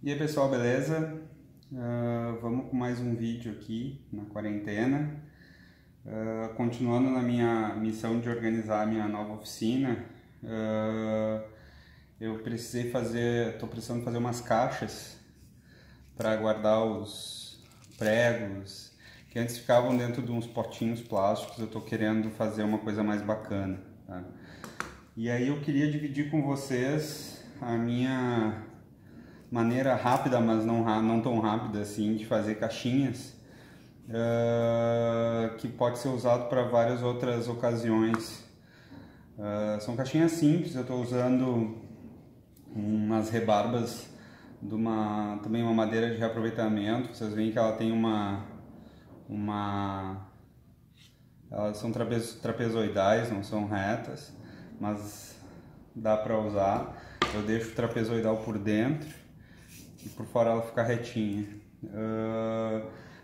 E aí pessoal, beleza? Vamos com mais um vídeo aqui na quarentena. Continuando na minha missão de organizar a minha nova oficina, eu estou precisando fazer umas caixas para guardar os pregos, que antes ficavam dentro de uns potinhos plásticos. Eu estou querendo fazer uma coisa mais bacana, tá? E aí eu queria dividir com vocês a minha maneira rápida, mas não tão rápida assim, de fazer caixinhas, que pode ser usado para várias outras ocasiões. São caixinhas simples. Eu estou usando umas rebarbas também uma madeira de reaproveitamento. Vocês veem que ela tem elas são trapezoidais, não são retas, mas dá para usar. Eu deixo o trapezoidal por dentro e por fora ela fica retinha.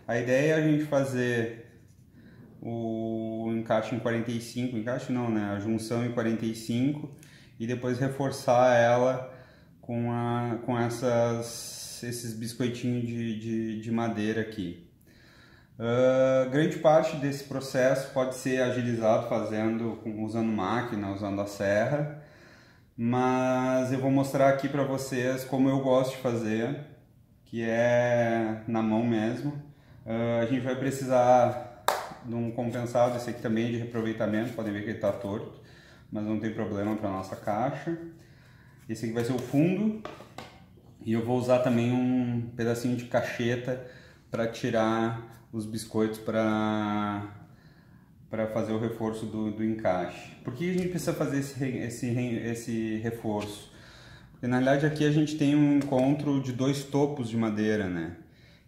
A ideia é a gente fazer o encaixe em 45, encaixe não, né? A junção em 45 e depois reforçar ela com esses biscoitinhos de madeira aqui. Grande parte desse processo pode ser agilizado usando máquina, usando a serra, mas eu vou mostrar aqui para vocês como eu gosto de fazer, que é na mão mesmo. A gente vai precisar de um compensado, esse aqui também é de reaproveitamento, podem ver que ele está torto, mas não tem problema para nossa caixa. Esse aqui vai ser o fundo, e eu vou usar também um pedacinho de cacheta para tirar os biscoitos para fazer o reforço do encaixe. Por que a gente precisa fazer esse reforço? Porque na realidade aqui a gente tem um encontro de dois topos de madeira, né?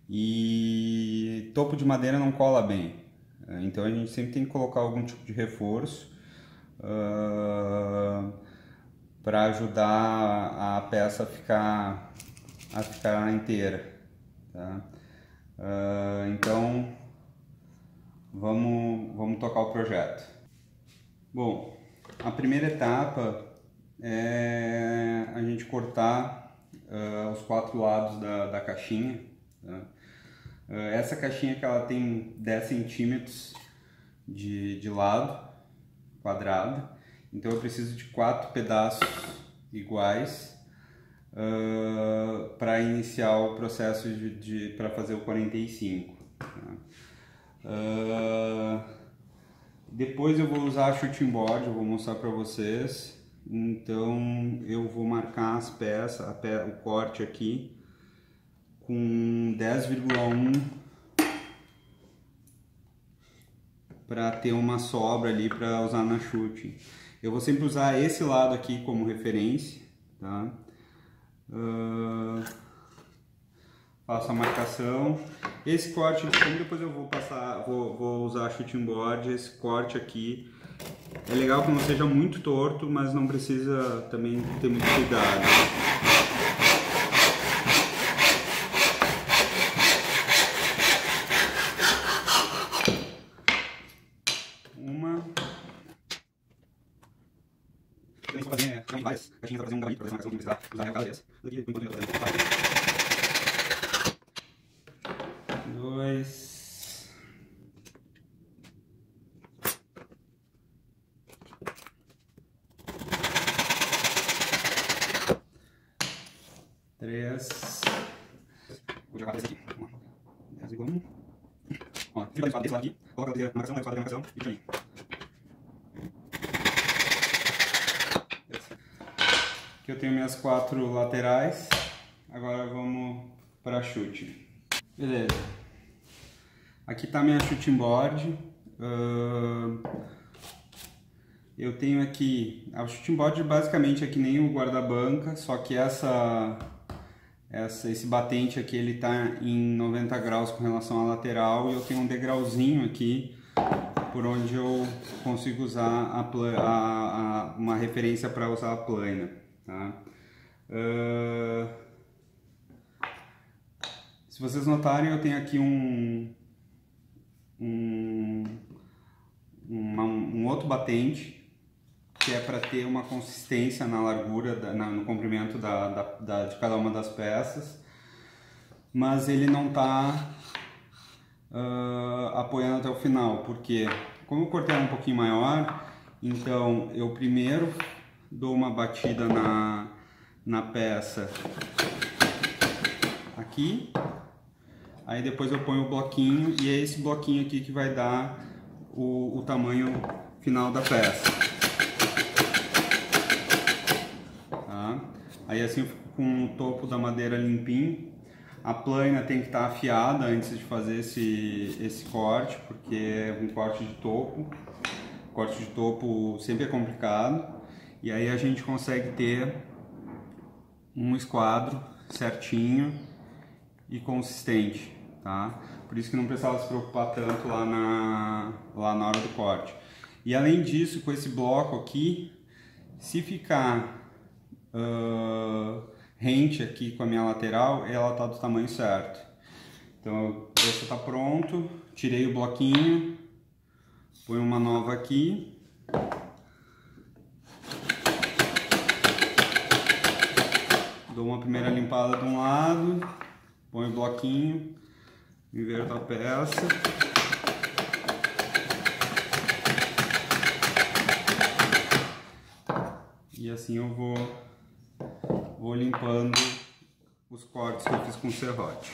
E topo de madeira não cola bem, então a gente sempre tem que colocar algum tipo de reforço para ajudar a peça a ficar inteira, tá? Então vamos tocar o projeto. Bom, a primeira etapa é a gente cortar os quatro lados da caixinha, tá? Essa caixinha que ela tem 10 centímetros de lado quadrado, então eu preciso de 4 pedaços iguais para iniciar o processo para fazer o 45. Tá? Depois eu vou usar a shooting board, eu vou mostrar para vocês. Então eu vou marcar as peças, o corte aqui com 10,1 para ter uma sobra ali para usar na shooting. Eu vou sempre usar esse lado aqui como referência, tá? Faço a marcação. Esse corte, como depois eu vou usar a shooting board, esse corte aqui é legal que não seja muito torto, mas não precisa também ter muito cuidado. Também vou fazer várias caixinhas para fazer um gabarito, para fazer uma marcação que não precisar usar cada vez. Daqui, por enquanto, eu estou fazendo 2, 3. Vou jogar esse aqui. 10,1. Ó, fica desse lado aqui, coloca a marcação, aí a marcação e aí. Aqui eu tenho minhas 4 laterais. Agora vamos para chute. Beleza. Aqui está minha shooting board. Eu tenho aqui a shooting board, basicamente é que nem o guarda-banca, só que esse batente aqui ele está em 90 graus com relação à lateral, e eu tenho um degrauzinho aqui por onde eu consigo usar uma referência para usar a plana, tá? Se vocês notarem, eu tenho aqui um outro batente que é para ter uma consistência na largura, no comprimento de cada uma das peças. mas ele não está apoiando até o final, porque como eu cortei um pouquinho maior, então eu primeiro dou uma batida na peça aqui, aí depois eu ponho o bloquinho, e é esse bloquinho aqui que vai dar o tamanho final da peça. Tá? Aí assim eu fico com o topo da madeira limpinho. A plaina tem que estar afiada antes de fazer esse corte, porque é um corte de topo. Corte de topo sempre é complicado. E aí a gente consegue ter um esquadro certinho e consistente, tá? Por isso que não precisava se preocupar tanto lá na hora do corte. E além disso, com esse bloco aqui, se ficar rente aqui com a minha lateral, ela tá do tamanho certo. Então esse tá pronto, tirei o bloquinho, ponho uma nova aqui. Dou uma primeira limpada de um lado, ponho o bloquinho, inverto a peça. E assim eu vou limpando os cortes que eu fiz com serrote.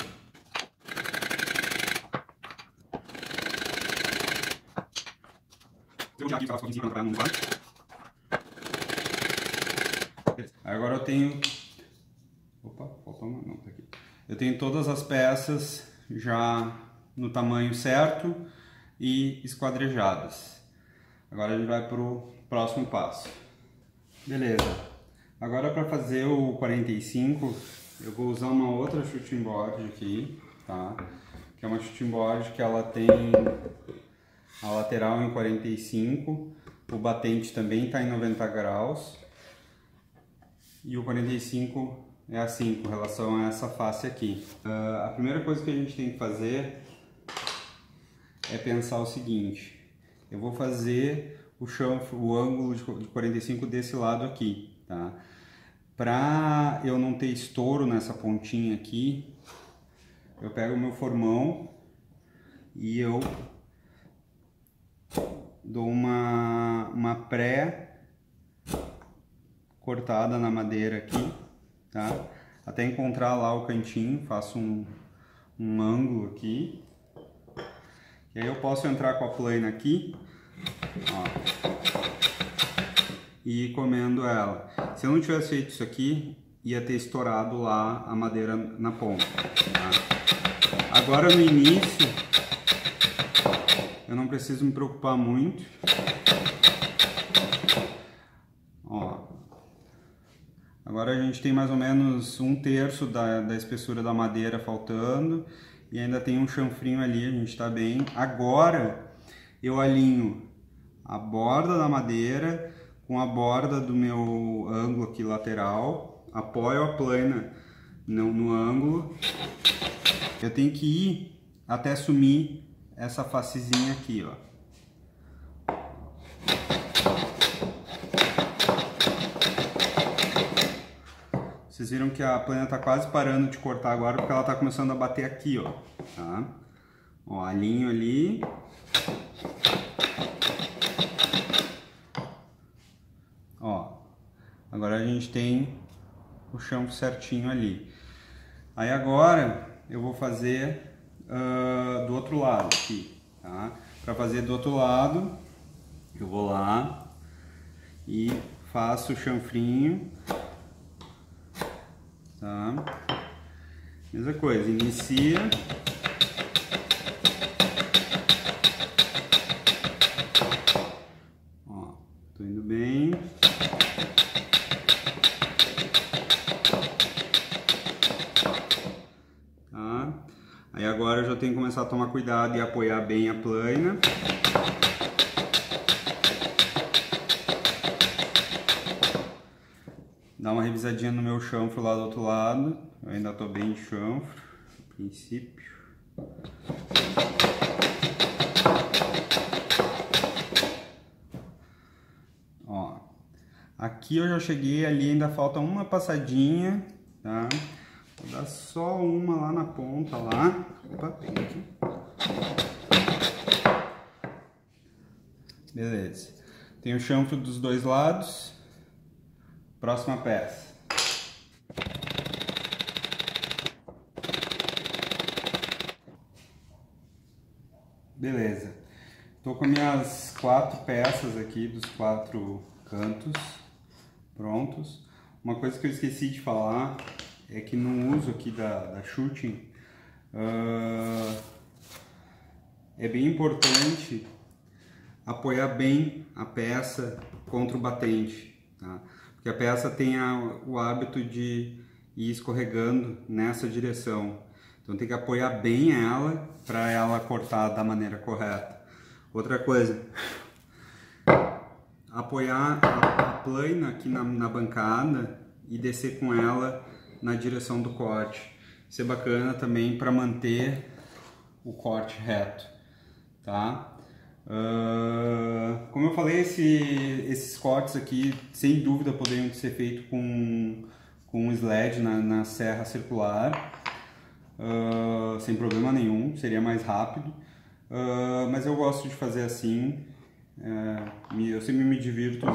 Agora eu tenho... Opa, faltou uma, não, tá aqui. Eu tenho todas as peças já no tamanho certo e esquadrejadas. Agora a gente vai para o próximo passo. Beleza. Agora para fazer o 45, eu vou usar uma outra shooting board aqui, tá? Que é uma shooting board que ela tem a lateral em 45, o batente também está em 90 graus e o 45 é assim com relação a essa face aqui. A primeira coisa que a gente tem que fazer é pensar o seguinte: eu vou fazer o chanfro, o ângulo de 45 desse lado aqui, tá? Para eu não ter estouro nessa pontinha aqui, eu pego o meu formão e eu dou uma pré cortada na madeira aqui, tá? Até encontrar lá o cantinho, faço um ângulo aqui. E aí eu posso entrar com a plaina aqui, ó, e ir comendo ela. Se eu não tivesse feito isso aqui, ia ter estourado lá a madeira na ponta, tá? Agora no início, eu não preciso me preocupar muito. Ó, agora a gente tem mais ou menos 1/3 da espessura da madeira faltando e ainda tem um chanfrinho ali, a gente tá bem. Agora eu alinho a borda da madeira com a borda do meu ângulo aqui lateral, apoio a plaina no ângulo. Eu tenho que ir até sumir essa facezinha aqui, ó. Vocês viram que a plaina tá quase parando de cortar agora porque ela tá começando a bater aqui, ó, tá? Ó, alinho ali. Ó, agora a gente tem o chanfro certinho ali. Aí agora eu vou fazer do outro lado aqui, tá? Para fazer do outro lado, eu vou lá e faço o chanfrinho, tá? Mesma coisa, inicia. Ó, tô indo bem. Tá? Aí agora eu já tenho que começar a tomar cuidado e apoiar bem a plaina. Dar uma revisadinha no meu chanfro lá do outro lado. Eu ainda tô bem de chanfro, a princípio. Ó, aqui eu já cheguei, ali ainda falta uma passadinha, tá? Vou dar só uma lá na ponta, lá. Opa, pega aqui. Beleza. Tem o chanfro dos dois lados. Próxima peça. Beleza. Tô com minhas 4 peças aqui dos 4 cantos prontos. Uma coisa que eu esqueci de falar é que no uso aqui da shooting é bem importante apoiar bem a peça contra o batente, tá? Porque a peça tem o hábito de ir escorregando nessa direção, então tem que apoiar bem ela para ela cortar da maneira correta. Outra coisa, apoiar a plana aqui na bancada e descer com ela na direção do corte. Isso é bacana também para manter o corte reto, tá? Como eu falei, esses cortes aqui sem dúvida poderiam ser feitos com um sled na serra circular, sem problema nenhum, seria mais rápido, mas eu gosto de fazer assim. Eu sempre me divirto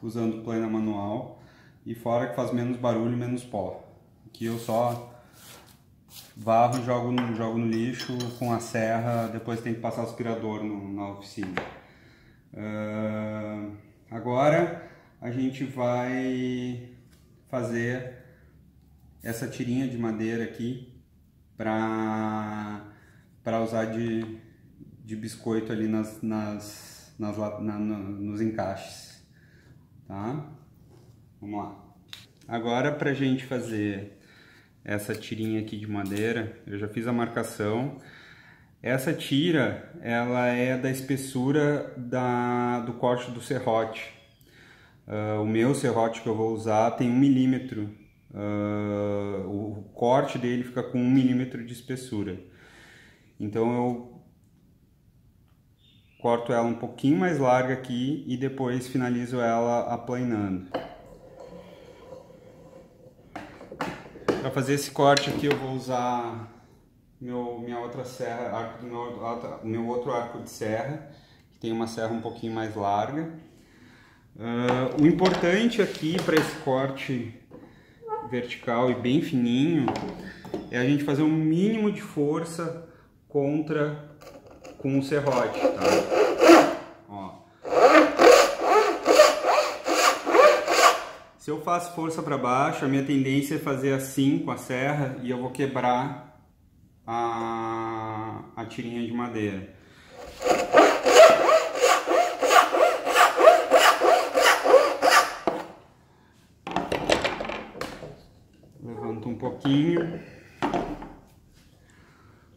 usando plana manual, e fora que faz menos barulho e menos pó. Aqui eu só varro e jogo no lixo com a serra, depois tem que passar aspirador na oficina. Agora a gente vai fazer essa tirinha de madeira aqui para usar de biscoito ali nos encaixes, tá? Vamos lá. Agora, pra gente fazer essa tirinha aqui de madeira, eu já fiz a marcação. Essa tira, ela é da espessura do corte do serrote. O meu serrote que eu vou usar tem 1 milímetro. O corte dele fica com 1 milímetro de espessura. Então eu corto ela um pouquinho mais larga aqui e depois finalizo ela aplanando. Para fazer esse corte aqui eu vou usar minha outra serra, meu outro arco de serra, que tem uma serra um pouquinho mais larga. O importante aqui para esse corte vertical e bem fininho é a gente fazer um mínimo de força com o serrote, tá? Ó. Se eu faço força para baixo, a minha tendência é fazer assim com a serra e eu vou quebrar a tirinha de madeira. Levanto um pouquinho.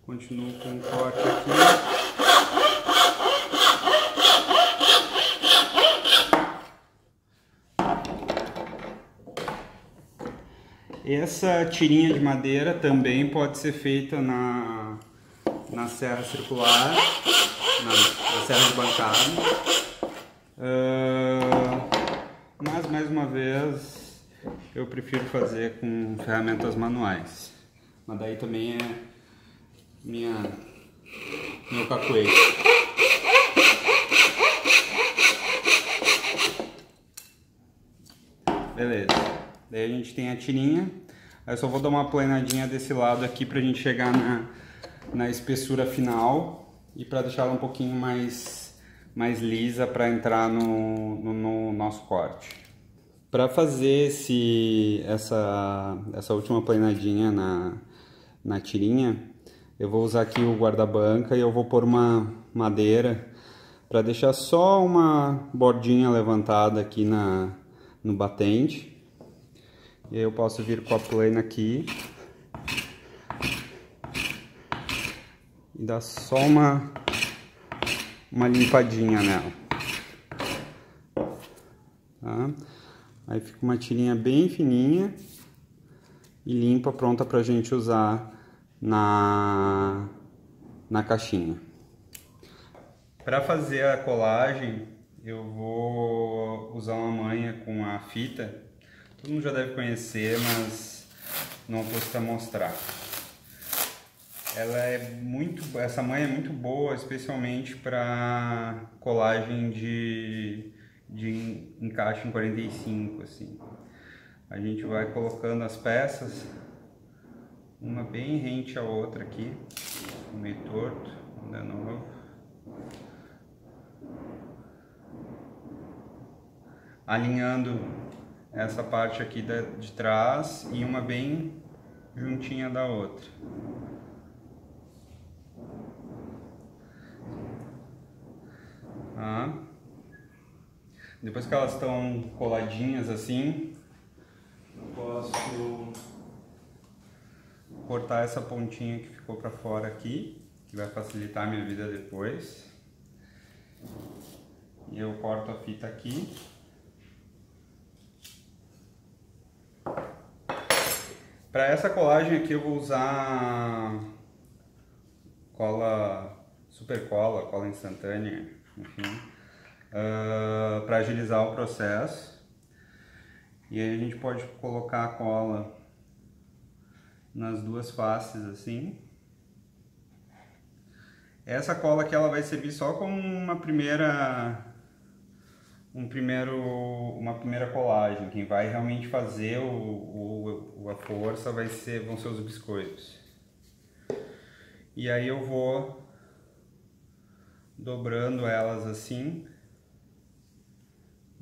Continuo com o corte aqui. Essa tirinha de madeira também pode ser feita na serra circular, na serra de bancada. Mas, mais uma vez, eu prefiro fazer com ferramentas manuais. Mas daí também é meu capoeira. Beleza. Daí a gente tem a tirinha. Aí eu só vou dar uma planadinha desse lado aqui pra gente chegar na espessura final e pra deixar ela um pouquinho mais lisa para entrar no nosso corte. Para fazer essa última planadinha na tirinha, eu vou usar aqui o guarda-banca e eu vou pôr uma madeira para deixar só uma bordinha levantada aqui no batente. E aí eu posso vir com a plana aqui e dar só uma limpadinha nela. Tá? Aí fica uma tirinha bem fininha e limpa, pronta pra gente usar na caixinha. Para fazer a colagem, eu vou usar uma manha com a fita. Todo mundo já deve conhecer, mas não fosse para mostrar. Essa manha é muito boa, especialmente para colagem de encaixe em 45, assim. A gente vai colocando as peças, uma bem rente à outra aqui, meio torto, de novo. Alinhando essa parte aqui de trás e uma bem juntinha da outra. Depois que elas estão coladinhas assim, eu posso cortar essa pontinha que ficou para fora aqui, que vai facilitar a minha vida depois. E eu corto a fita aqui. Para essa colagem aqui eu vou usar super cola instantânea, enfim. Para agilizar o processo. E aí a gente pode colocar a cola nas duas faces assim. Essa cola aqui ela vai servir só como uma primeira colagem. Quem vai realmente fazer a força vão ser os biscoitos. E aí eu vou dobrando elas assim.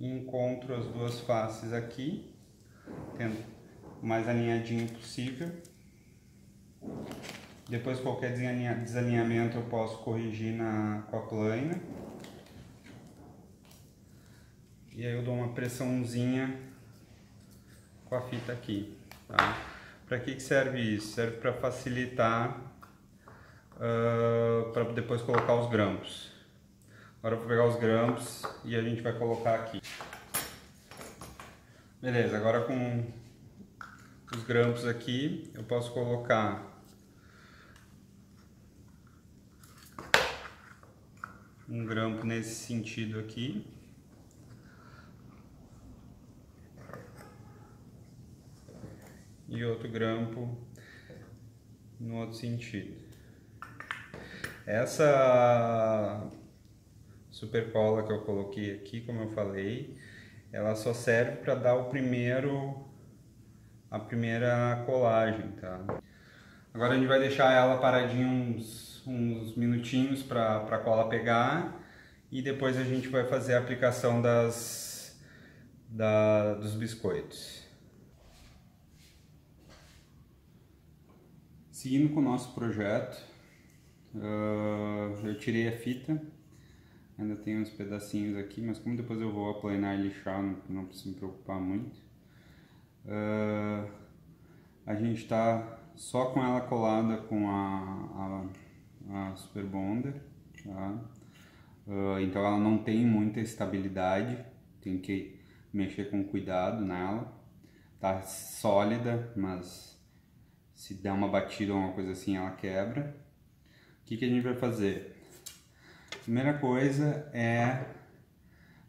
E encontro as duas faces aqui, tendo o mais alinhadinho possível. Depois qualquer desalinhamento eu posso corrigir com a plaina. E aí eu dou uma pressãozinha com a fita aqui, tá? Para que serve isso? Serve para facilitar, para depois colocar os grampos. Agora eu vou pegar os grampos e a gente vai colocar aqui. Beleza, agora com os grampos aqui eu posso colocar um grampo nesse sentido aqui. E outro grampo no outro sentido. Essa super cola que eu coloquei aqui, como eu falei, ela só serve para dar a primeira colagem, tá? Agora a gente vai deixar ela paradinha uns minutinhos para a cola pegar e depois a gente vai fazer a aplicação dos biscoitos. Seguindo com o nosso projeto, eu tirei a fita. Ainda tem uns pedacinhos aqui, mas como depois eu vou aplanar e lixar, não preciso me preocupar muito. A gente está só com ela colada com a Super Bonder, tá? Então ela não tem muita estabilidade, tem que mexer com cuidado nela. Tá sólida, mas se der uma batida ou uma coisa assim ela quebra. O que a gente vai fazer? Primeira coisa é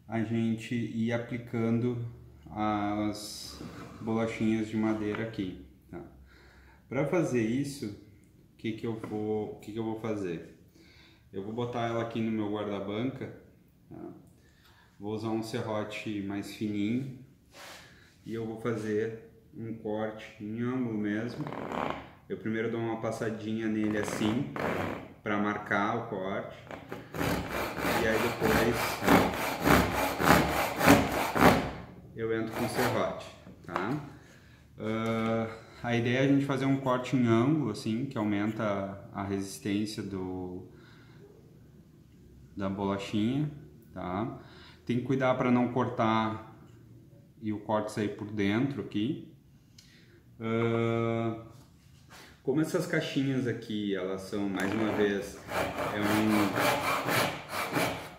a gente ir aplicando as bolachinhas de madeira aqui, tá? Para fazer isso, o que eu vou fazer? Eu vou botar ela aqui no meu guarda-banca, tá? Vou usar um serrote mais fininho e eu vou fazer um corte em ângulo mesmo. Eu primeiro dou uma passadinha nele assim, para marcar o corte. E aí depois eu entro com o serrote, tá? A ideia é a gente fazer um corte em ângulo, assim, que aumenta a resistência da bolachinha, tá? Tem que cuidar para não cortar e o corte sair por dentro aqui. Como essas caixinhas aqui, elas são, mais uma vez,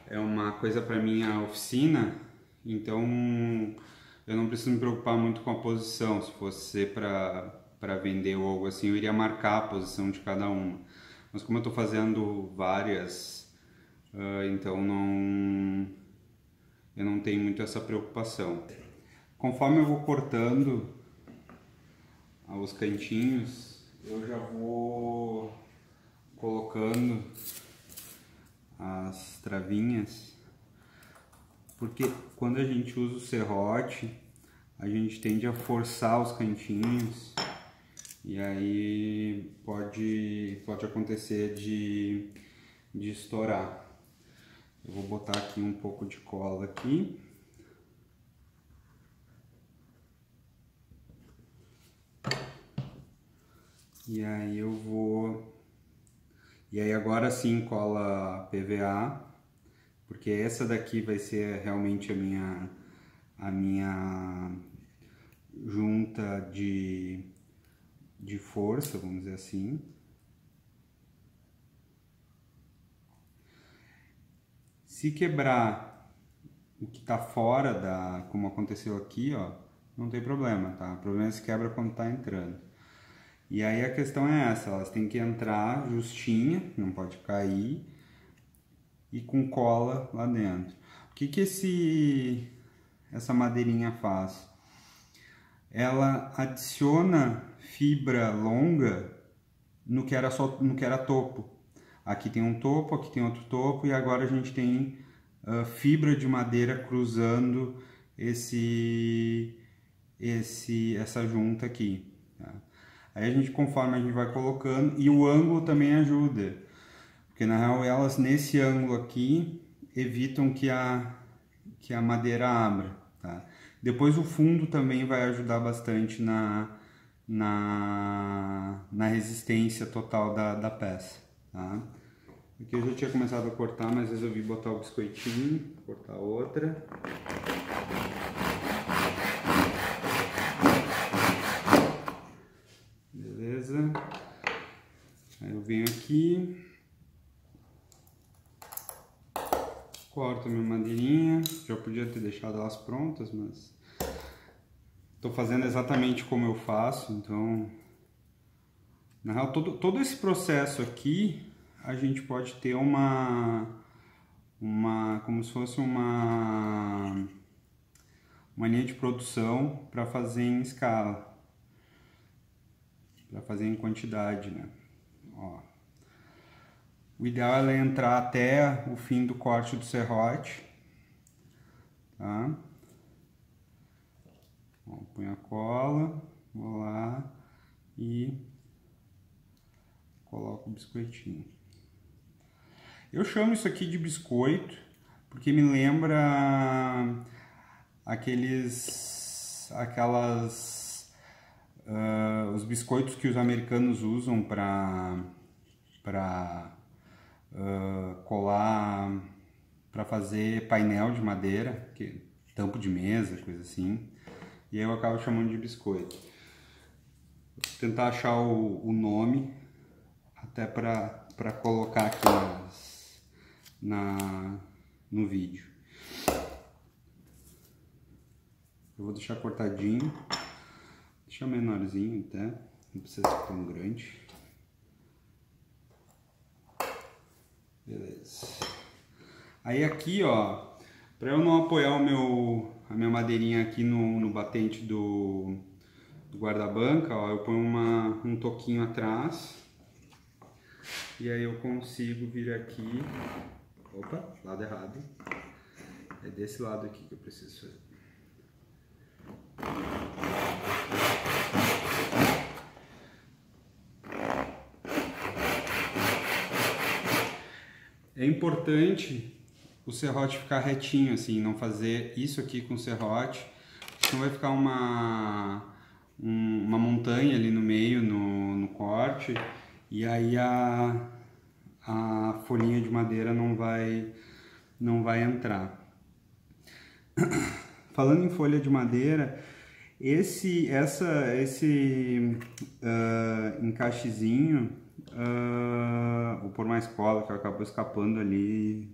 é uma coisa para minha oficina, então eu não preciso me preocupar muito com a posição. Se fosse ser para vender ou algo assim, eu iria marcar a posição de cada uma. Mas como eu estou fazendo várias, então eu não tenho muito essa preocupação. Conforme eu vou cortando aos cantinhos, eu já vou colocando as travinhas, porque quando a gente usa o serrote, a gente tende a forçar os cantinhos e aí pode acontecer de estourar. Eu vou botar aqui um pouco de cola aqui. E aí eu vou... E aí agora sim cola PVA, porque essa daqui vai ser realmente a minha junta de força, vamos dizer assim. Se quebrar o que está fora como aconteceu aqui, ó, não tem problema, tá? O problema é se quebra quando está entrando. E aí a questão é essa, elas têm que entrar justinha, não pode cair, e com cola lá dentro. O que essa madeirinha faz? Ela adiciona fibra longa no que era topo. Aqui tem um topo, aqui tem outro topo, e agora a gente tem fibra de madeira cruzando essa junta aqui. Tá? Aí a gente, conforme a gente vai colocando, e o ângulo também ajuda, porque na real elas nesse ângulo aqui evitam que a madeira abra. Tá? Depois o fundo também vai ajudar bastante na resistência total da peça. Tá? Aqui eu já tinha começado a cortar, mas resolvi botar o biscoitinho, cortar outra. Beleza. Aí eu venho aqui, corto a minha madeirinha. Já podia ter deixado elas prontas, mas estou fazendo exatamente como eu faço, então na real todo esse processo aqui a gente pode ter como se fosse uma linha de produção para fazer em escala, para fazer em quantidade, né? Ó. O ideal é entrar até o fim do corte do serrote, tá? Ó, põe a cola, vou lá e coloco o biscoitinho. Eu chamo isso aqui de biscoito porque me lembra os biscoitos que os americanos usam para colar, para fazer painel de madeira, tampo de mesa, coisa assim. E aí eu acabo chamando de biscoito. Vou tentar achar o nome até para colocar aqui no vídeo. Eu vou deixar cortadinho, deixar menorzinho até, não precisa ser tão grande. Beleza. Aí aqui, ó, para eu não apoiar a minha madeirinha aqui no batente do guarda-banca, ó, eu ponho um toquinho atrás. E aí eu consigo vir aqui. Opa, lado errado. É desse lado aqui que eu preciso fazer. É importante o serrote ficar retinho, assim, não fazer isso aqui com o serrote, senão vai ficar uma montanha ali no meio, no corte, e aí a folhinha de madeira não vai entrar. Falando em folha de madeira, esse encaixezinho, vou pôr mais cola, que acabou escapando ali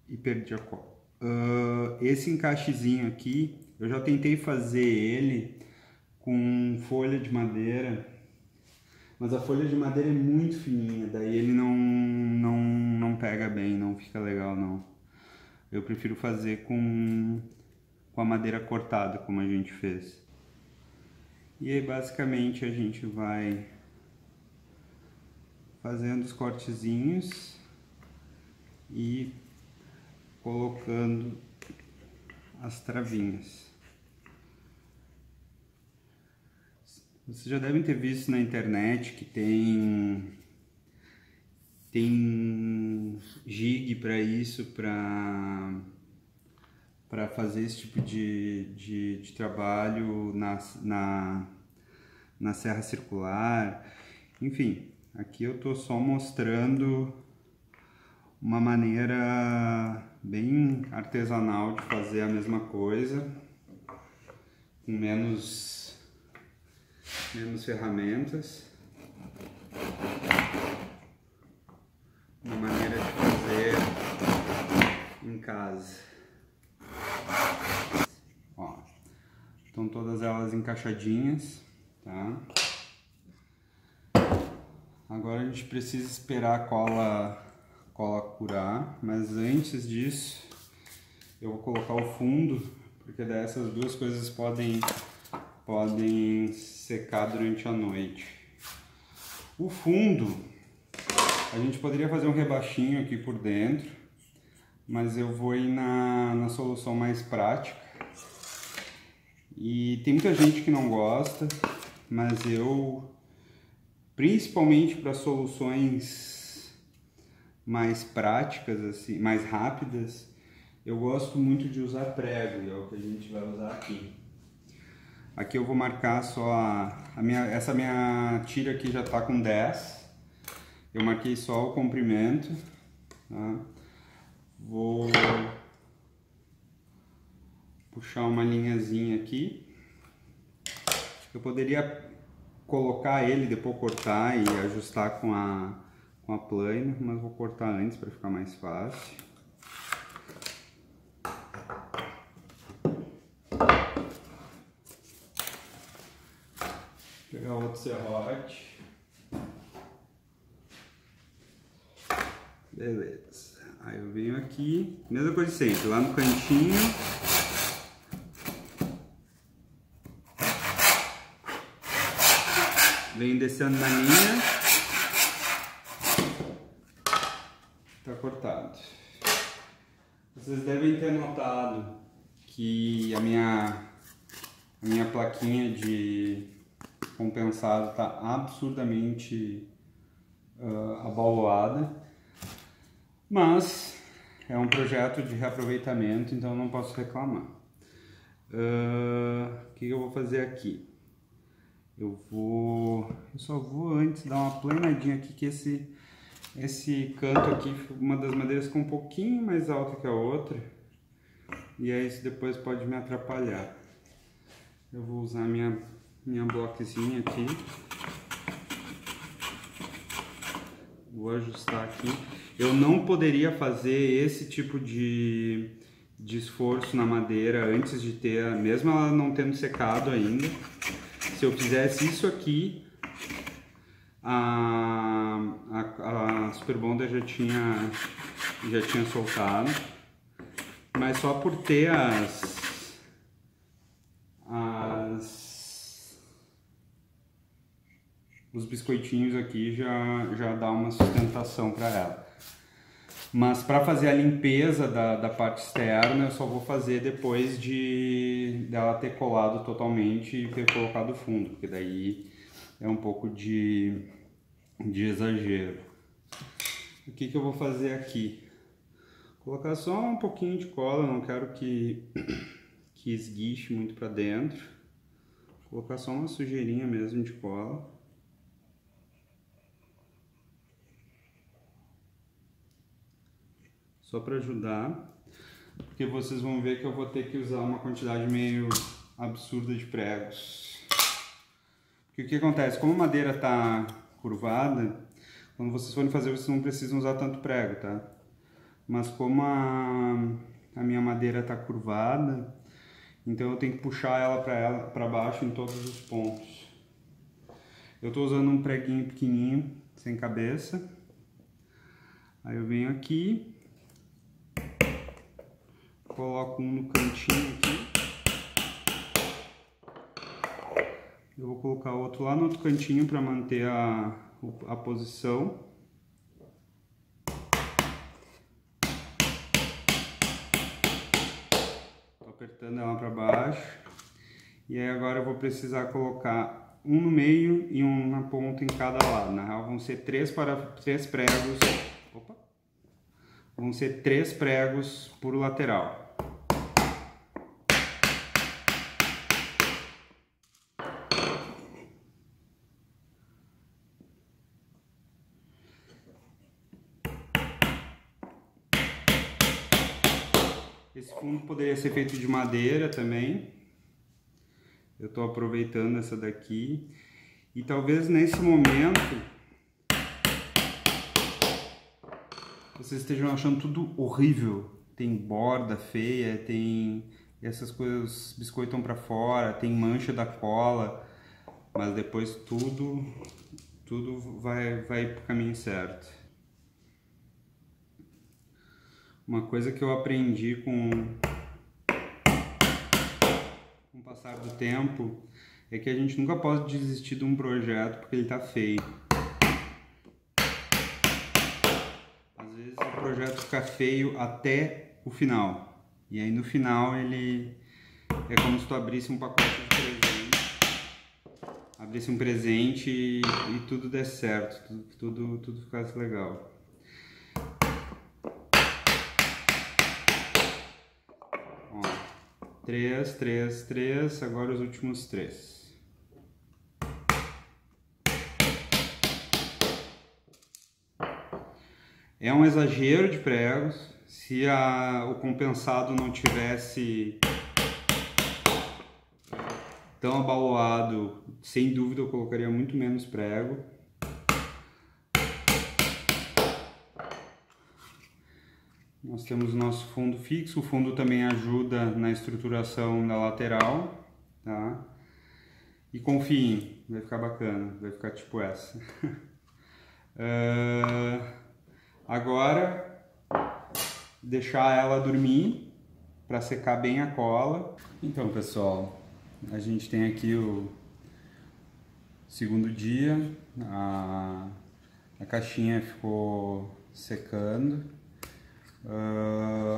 e perdi a cola. Esse encaixezinho aqui, eu já tentei fazer ele com folha de madeira, mas a folha de madeira é muito fininha, daí ele não pega bem, não fica legal não. Eu prefiro fazer com a madeira cortada, como a gente fez. E aí basicamente a gente vai fazendo os cortezinhos e colocando as travinhas. Vocês já devem ter visto na internet que tem jig para isso, para fazer esse tipo de trabalho na serra circular. Enfim, aqui eu tô só mostrando uma maneira bem artesanal de fazer a mesma coisa, com menos ferramentas. Uma maneira de fazer em casa. Ó, estão todas elas encaixadinhas, tá? Agora a gente precisa esperar a cola curar, mas antes disso eu vou colocar o fundo, porque daí essas duas coisas podem secar durante a noite. O fundo, a gente poderia fazer um rebaixinho aqui por dentro, mas eu vou ir na solução mais prática. E tem muita gente que não gosta, mas eu, principalmente para soluções mais práticas, assim, mais rápidas, eu gosto muito de usar prego, e é o que a gente vai usar aqui. Aqui eu vou marcar só essa minha tira aqui já está com 10. Eu marquei só o comprimento, tá? Vou puxar uma linhazinha aqui. Eu poderia colocar ele, depois cortar e ajustar com a plana, mas vou cortar antes para ficar mais fácil. Pegar outro serrote. Beleza. Aí eu venho aqui, mesma coisa de sempre, lá no cantinho. Venho descendo na linha. Tá cortado. Vocês devem ter notado que a minha plaquinha de compensado está absurdamente abaloada, mas é um projeto de reaproveitamento, então eu não posso reclamar. O que eu vou fazer aqui? Eu só vou antes dar uma planadinha aqui, que esse canto aqui, uma das madeiras ficou um pouquinho mais alta que a outra, e aí isso depois pode me atrapalhar. Eu vou usar minha bloquezinha aqui, vou ajustar aqui. Eu não poderia fazer esse tipo de esforço na madeira antes de ter, mesmo ela não tendo secado ainda. Se eu fizesse isso aqui, a Super Bonder já tinha soltado, mas só por ter os biscoitinhos aqui já dá uma sustentação para ela. Mas para fazer a limpeza da parte externa eu só vou fazer depois dela ter colado totalmente e ter colocado o fundo, porque daí é um pouco de exagero. O que eu vou fazer aqui? Colocar só um pouquinho de cola, não quero que esguiche muito para dentro. Colocar só uma sujeirinha mesmo de cola. Só para ajudar, porque vocês vão ver que eu vou ter que usar uma quantidade meio absurda de pregos. Porque o que acontece? Como a madeira está curvada, quando vocês forem fazer, vocês não precisam usar tanto prego, tá? Mas como a minha madeira está curvada, então eu tenho que puxar ela para baixo em todos os pontos. Eu estou usando um preguinho pequenininho, sem cabeça. Aí eu venho aqui, coloco um no cantinho aqui, Eu vou colocar outro lá no outro cantinho para manter a posição. Tô apertando ela para baixo. E aí agora eu vou precisar colocar um no meio e um na ponta em cada lado. Na real vão ser três pregos. Opa! Vão ser 3 pregos por lateral. Esse fundo poderia ser feito de madeira também. Eu estou aproveitando essa daqui. E talvez nesse momento vocês estejam achando tudo horrível. Tem borda feia, tem essas coisas, os biscoitos estão para fora, tem mancha da cola. Mas depois tudo vai pro caminho certo. Uma coisa que eu aprendi com o passar do tempo é que a gente nunca pode desistir de um projeto porque ele tá feio. Às vezes o projeto fica feio até o final. E aí no final ele é como se tu abrisse um pacote de presente. Abrisse um presente e tudo desse certo, tudo ficasse legal. Ó, 3, 3, 3, agora os últimos 3. É um exagero de pregos. Se o compensado não tivesse tão abaloado, sem dúvida eu colocaria muito menos prego. Nós temos o nosso fundo fixo, o fundo também ajuda na estruturação da lateral, tá? E confiem, vai ficar bacana, vai ficar tipo essa. Agora, deixar ela dormir para secar bem a cola. Então, pessoal, a gente tem aqui o segundo dia, a caixinha ficou secando.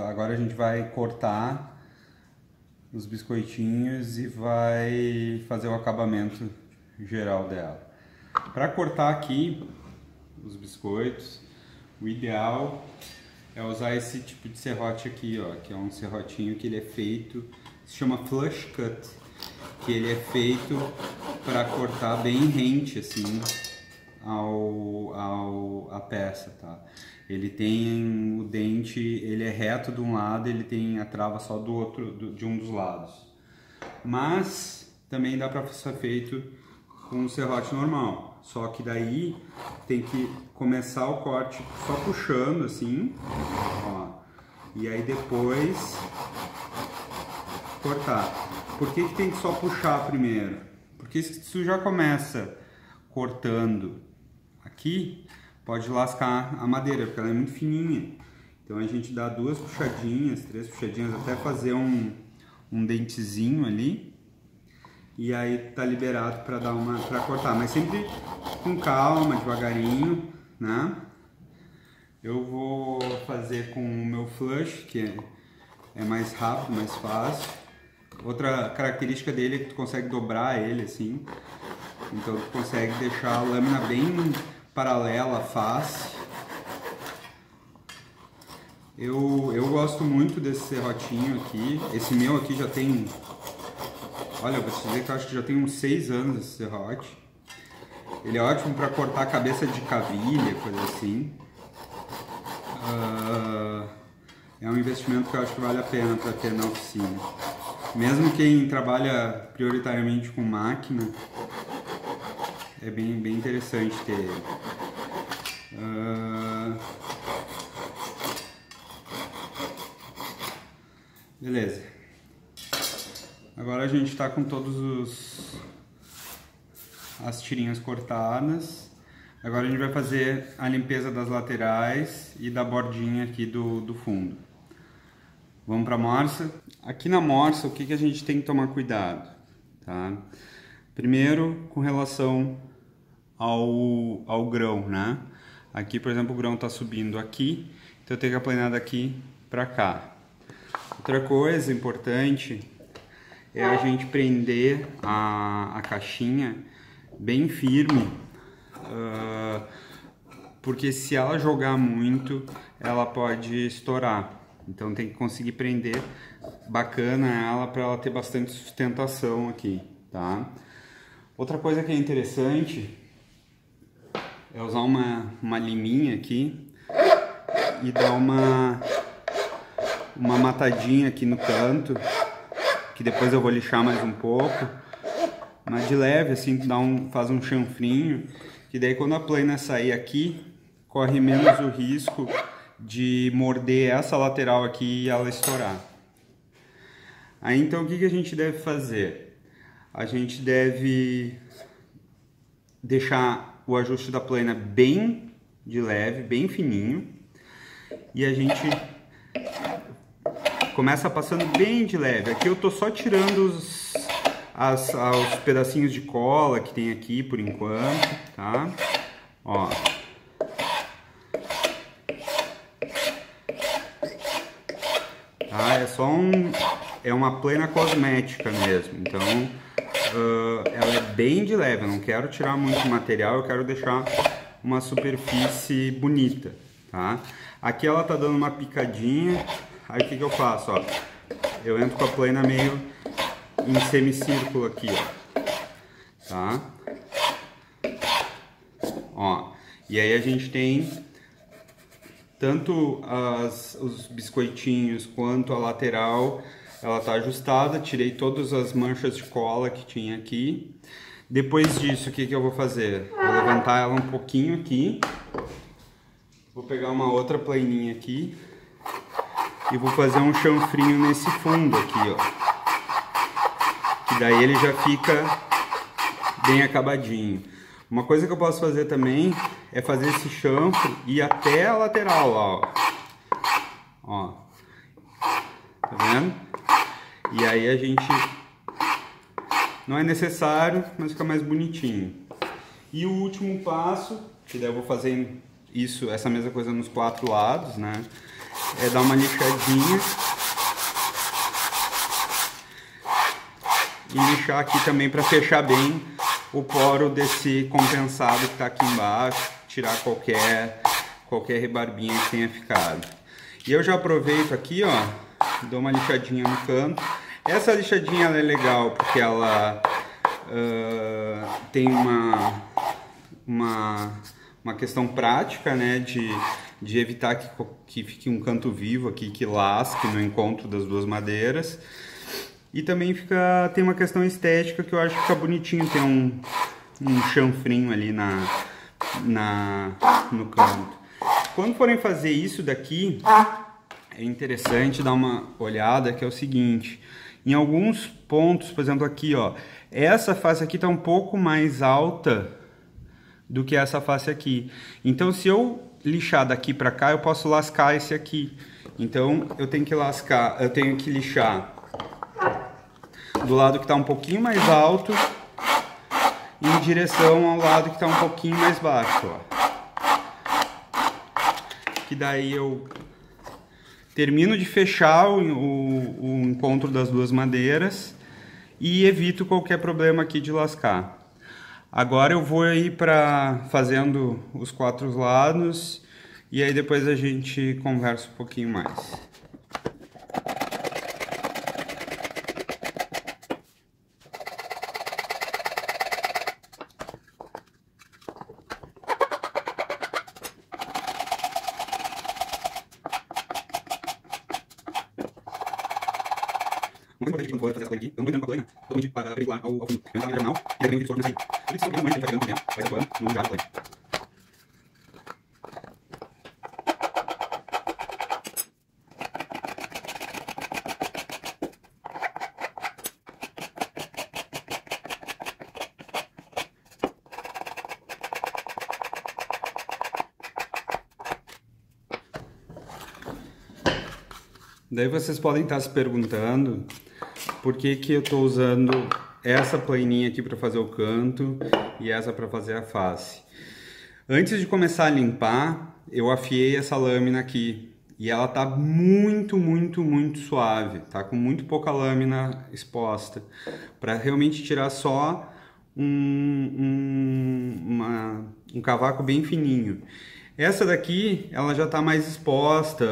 Agora a gente vai cortar os biscoitinhos e vai fazer o acabamento geral dela. Para cortar aqui os biscoitos, o ideal é usar esse tipo de serrote aqui, ó, que é um serrotinho que ele é feito, se chama flush cut, que ele é feito para cortar bem rente assim a peça, tá? Ele tem o dente, ele é reto de um lado, ele tem a trava só do outro, de um dos lados. Mas também dá para ser feito com um serrote normal. Só que daí tem que começar o corte só puxando assim, ó. E aí depois cortar. Por que tem que só puxar primeiro? Porque se tu já começa cortando aqui, pode lascar a madeira, porque ela é muito fininha. Então a gente dá 2 puxadinhas, 3 puxadinhas, até fazer um dentezinho ali. E aí tá liberado para cortar, mas sempre com calma, devagarinho, né? Eu vou fazer com o meu flush, que é mais rápido, mais fácil. Outra característica dele é que tu consegue dobrar ele assim. Então tu consegue deixar a lâmina bem paralela, fácil. Eu gosto muito desse serrotinho aqui. Esse meu aqui já tem... Olha, eu vou te dizer que eu acho que já tem uns 6 anos esse serrote. Ele é ótimo para cortar a cabeça de cavilha, coisa assim. É um investimento que eu acho que vale a pena para ter na oficina. Mesmo quem trabalha prioritariamente com máquina, é bem interessante ter ele. Beleza. Agora a gente está com todos as tirinhas cortadas. Agora a gente vai fazer a limpeza das laterais e da bordinha aqui do fundo. Vamos para a morsa. Aqui na morsa, o que a gente tem que tomar cuidado, tá? Primeiro, com relação ao grão, né? Aqui, por exemplo, o grão está subindo aqui, então eu tenho que aplanar daqui para cá. Outra coisa importante é a gente prender a caixinha bem firme, porque se ela jogar muito, ela pode estourar. Então tem que conseguir prender bacana ela para ela ter bastante sustentação aqui, tá? Outra coisa que é interessante é usar uma liminha aqui e dar uma matadinha aqui no canto, que depois eu vou lixar mais um pouco, mas de leve assim, faz um chanfrinho, que daí quando a plana sair aqui, corre menos o risco de morder essa lateral aqui e ela estourar. Aí então o que a gente deve fazer? A gente deve deixar o ajuste da plana bem de leve, bem fininho, e a gente começa passando bem de leve. Aqui eu tô só tirando os pedacinhos de cola que tem aqui por enquanto, tá? Ó. Tá? É uma plana cosmética mesmo, então ela é bem de leve, eu não quero tirar muito material, eu quero deixar uma superfície bonita, tá? Aqui ela tá dando uma picadinha, aí o que eu faço, ó? Eu entro com a plana meio em semicírculo aqui, ó, tá? Ó, e aí a gente tem tanto os biscoitinhos quanto a lateral, ela tá ajustada, tirei todas as manchas de cola que tinha aqui. Depois disso, o que eu vou fazer? Vou levantar ela um pouquinho aqui, vou pegar uma outra planinha aqui e vou fazer um chanfrinho nesse fundo aqui, ó, que daí ele já fica bem acabadinho. Uma coisa que eu posso fazer também é fazer esse chanfro e ir até a lateral lá, ó. Tá vendo? E aí a gente... não é necessário, mas fica mais bonitinho. E o último passo, que daí eu vou fazer essa mesma coisa nos 4 lados, né? É dar uma lixadinha. E lixar aqui também para fechar bem o poro desse compensado que tá aqui embaixo, tirar qualquer rebarbinha que tenha ficado. E eu já aproveito aqui, ó, dou uma lixadinha no canto. Essa lixadinha ela é legal porque ela tem uma questão prática, né, de evitar que fique um canto vivo aqui, que lasque no encontro das duas madeiras. E também tem uma questão estética que eu acho que fica bonitinho, tem um chanfrinho ali no canto. Quando forem fazer isso daqui, é interessante dar uma olhada, que é o seguinte: em alguns pontos, por exemplo aqui, ó, essa face aqui tá um pouco mais alta do que essa face aqui. Então se eu lixar daqui para cá, eu posso lascar esse aqui. Então eu tenho que lixar do lado que está um pouquinho mais alto em direção ao lado que está um pouquinho mais baixo, ó. Que daí eu termino de fechar o encontro das duas madeiras e evito qualquer problema aqui de lascar. Agora eu vou ir fazendo os 4 lados e aí depois a gente conversa um pouquinho mais. Uma coisa importante quando for fazer essa plana aqui, eu não vou entrando com a plana totalmente para regular ao fundo. Eu entro na diagonal e daí vem o visor nessa aí. Por isso que a gente vai pegando o vai atuando no lugar da plana. Daí vocês podem estar se perguntando por que eu estou usando essa planinha aqui para fazer o canto e essa para fazer a face. Antes de começar a limpar, eu afiei essa lâmina aqui e ela tá muito suave, tá com muito pouca lâmina exposta, para realmente tirar só um cavaco bem fininho. Essa daqui, ela já tá mais exposta,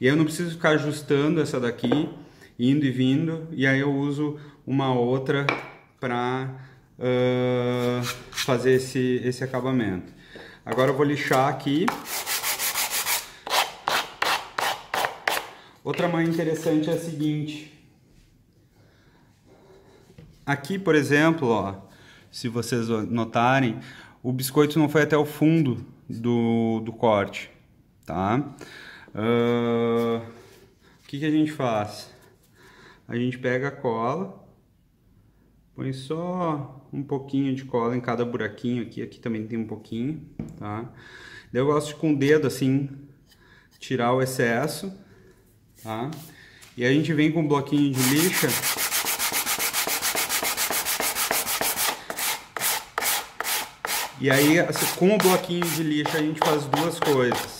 e eu não preciso ficar ajustando essa daqui, indo e vindo, e aí eu uso uma outra para fazer esse acabamento. Agora eu vou lixar aqui. Outra manha interessante é a seguinte. Aqui, por exemplo, ó, se vocês notarem, o biscoito não foi até o fundo do corte, tá? O que a gente faz? A gente pega a cola, põe só um pouquinho de cola em cada buraquinho aqui, aqui também tem um pouquinho, tá? Daí eu gosto de com o dedo assim, tirar o excesso, tá? E a gente vem com um bloquinho de lixa. E aí, com o bloquinho de lixa, a gente faz duas coisas.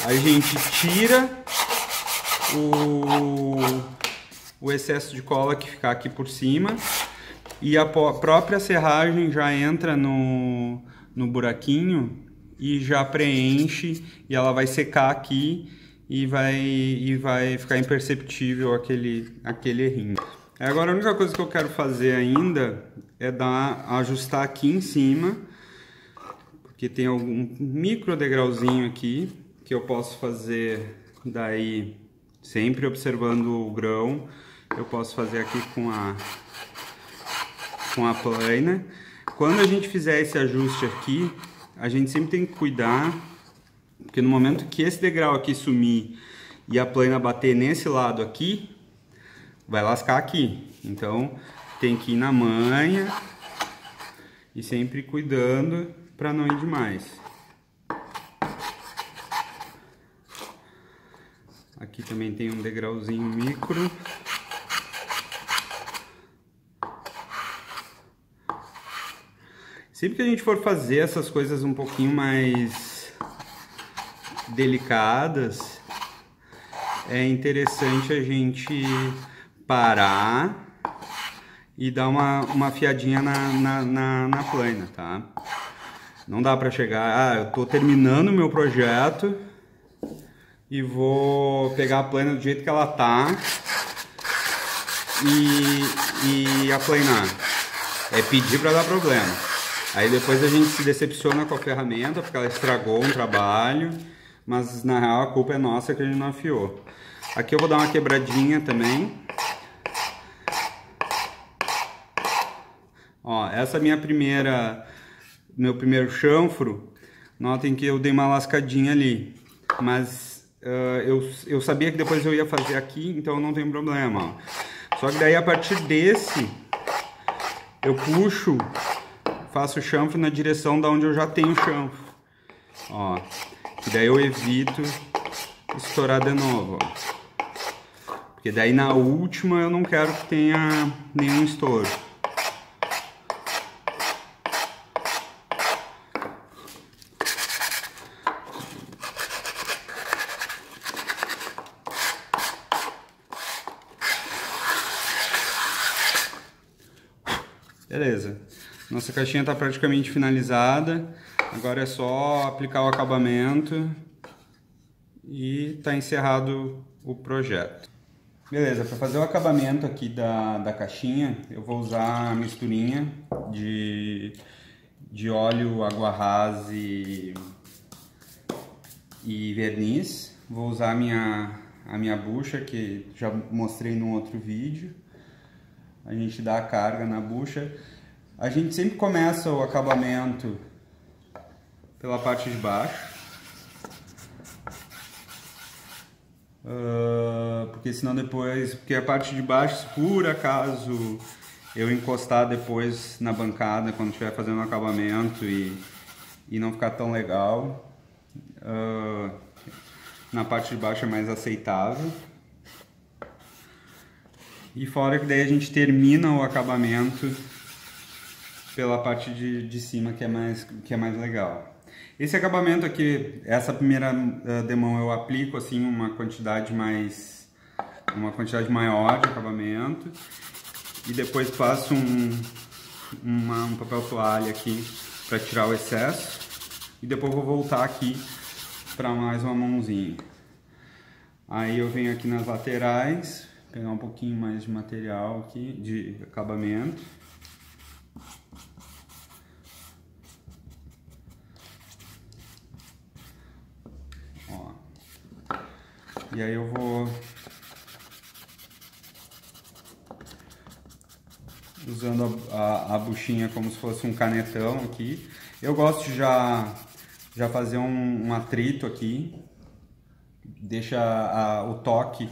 A gente tira o excesso de cola que ficar aqui por cima e a própria serragem já entra no buraquinho e já preenche, e ela vai secar aqui e vai ficar imperceptível aquele errinho. Agora a única coisa que eu quero fazer ainda é ajustar aqui em cima, porque tem algum micro degrauzinho aqui que eu posso fazer daí sempre observando o grão. Eu posso fazer aqui com a plana. Quando a gente fizer esse ajuste aqui, a gente sempre tem que cuidar, porque no momento que esse degrau aqui sumir e a plana bater nesse lado aqui, vai lascar aqui. Então tem que ir na manha e sempre cuidando para não ir demais. Aqui também tem um degrauzinho micro. Sempre que a gente for fazer essas coisas um pouquinho mais delicadas, é interessante a gente parar e dar uma afiadinha na plana, tá? Não dá pra chegar, eu tô terminando o meu projeto e vou pegar a plana do jeito que ela tá e aplanar. É pedir pra dar problema. Aí depois a gente se decepciona com a ferramenta porque ela estragou um trabalho, mas na real a culpa é nossa que a gente não afiou. Aqui eu vou dar uma quebradinha também. Ó, essa é meu primeiro chanfro. Notem que eu dei uma lascadinha ali, mas eu sabia que depois eu ia fazer aqui, então não tem problema, ó. Só que daí a partir desse eu puxo, faço o chanfro na direção da onde eu já tenho chanfro, ó, que daí eu evito estourar de novo, ó. Porque daí na última eu não quero que tenha nenhum estouro. Beleza, nossa caixinha está praticamente finalizada, agora é só aplicar o acabamento e está encerrado o projeto. Beleza, para fazer o acabamento aqui da caixinha, eu vou usar a misturinha de óleo, água rasa e verniz. Vou usar a minha bucha, que já mostrei no outro vídeo. A gente dá a carga na bucha. A gente sempre começa o acabamento pela parte de baixo, porque senão depois, porque a parte de baixo, se por acaso eu encostar depois na bancada quando estiver fazendo o acabamento e não ficar tão legal, na parte de baixo é mais aceitável. E fora que daí a gente termina o acabamento pela parte de cima, que é mais legal. Esse acabamento aqui, essa primeira demão eu aplico assim uma quantidade maior de acabamento e depois passo um papel toalha aqui para tirar o excesso e depois vou voltar aqui para mais uma mãozinha. Aí eu venho aqui nas laterais, pegar um pouquinho mais de material aqui, de acabamento. Ó. E aí eu vou usando a buchinha como se fosse um canetão aqui. Eu gosto de já fazer um atrito aqui. Deixa o toque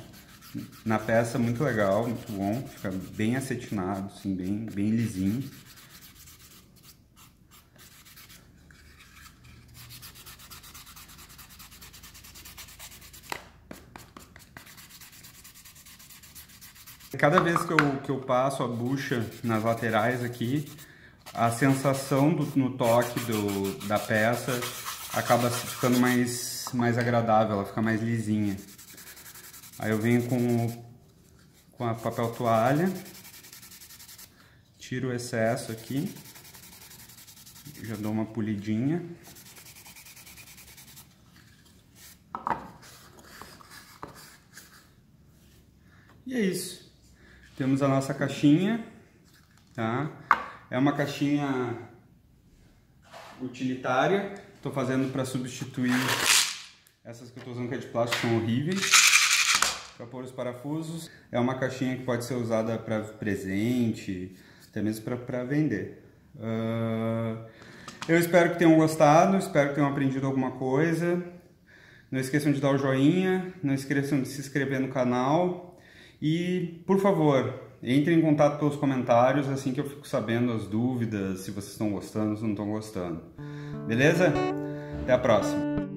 na peça muito legal, muito bom. Fica bem acetinado, assim, bem lisinho. Cada vez que eu passo a bucha nas laterais aqui, a sensação no toque da peça acaba ficando mais agradável, ela fica mais lisinha. Aí eu venho com a papel toalha, tiro o excesso aqui, já dou uma polidinha. E é isso. Temos a nossa caixinha, tá? É uma caixinha utilitária. Estou fazendo para substituir essas que eu estou usando que é de plástico, são horríveis. Para pôr os parafusos. É uma caixinha que pode ser usada para presente, até mesmo para vender. Eu espero que tenham gostado, espero que tenham aprendido alguma coisa. Não esqueçam de dar o joinha, não esqueçam de se inscrever no canal. E, por favor, entre em contato pelos comentários, assim que eu fico sabendo as dúvidas, se vocês estão gostando, se não estão gostando. Beleza? Até a próxima!